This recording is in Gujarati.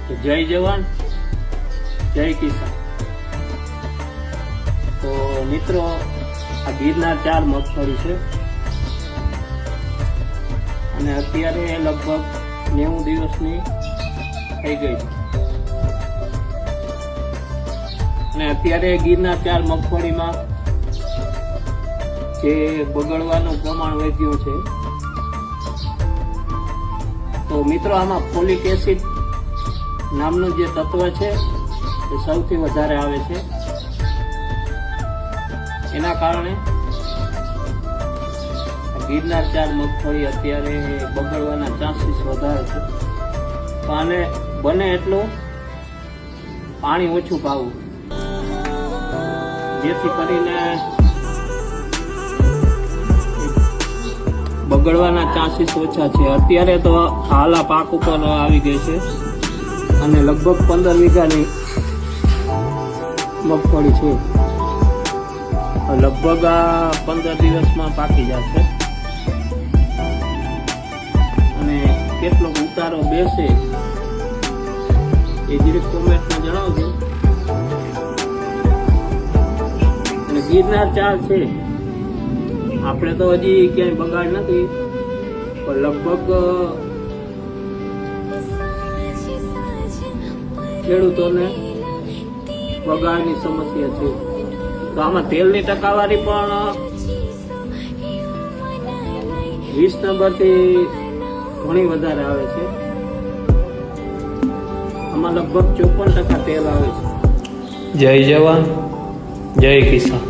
તો જય જવાન જય કિસાન। તો મિત્રો, આ ગિરનાર 4 મગફળી છે અને અત્યારે લગભગ 90 દિવસની થઈ ગઈ છે અને અત્યારે ગિરનાર 4 મગફળીમાં જે બગડવાનું પ્રમાણ વધ્યું છે। તો મિત્રો, આમાં ફોલિક એસિડ નામનું જે તત્વ છે એ સૌથી વધારે આવે છે। એના કારણે ગિરનાર 4 મગફળી અત્યારે બગડવાના ચાન્સીસ વધારે છે। તો આને બને એટલું પાણી ઓછું પાવું, જેથી કરીને બગડવાના ચાન્સીસ ઓછા છે। અત્યારે તો હાલ આ પાક ઉપર આવી ગઈ છે અને લગભગ 15 વીઘાની મગફળી છે। લગભગ આ 15 દિવસમાં પાકી જશે અને કેટલો ઉતારો બેસે એ ડિરેક્ટ કોમેન્ટમાં જણાવજો। અને ગિરનાર 4 છે, આપણે તો હજી ક્યાંય બગાડ નથી, પણ લગભગ ખેડૂતોને બગાડની સમસ્યા છે। તો આમાં તેલની ટકાવારી પણ 20 નંબરથી ઘણી વધારે આવે છે। આમાં લગભગ 54% તેલ આવે છે। જય જવાન જય કિસાન।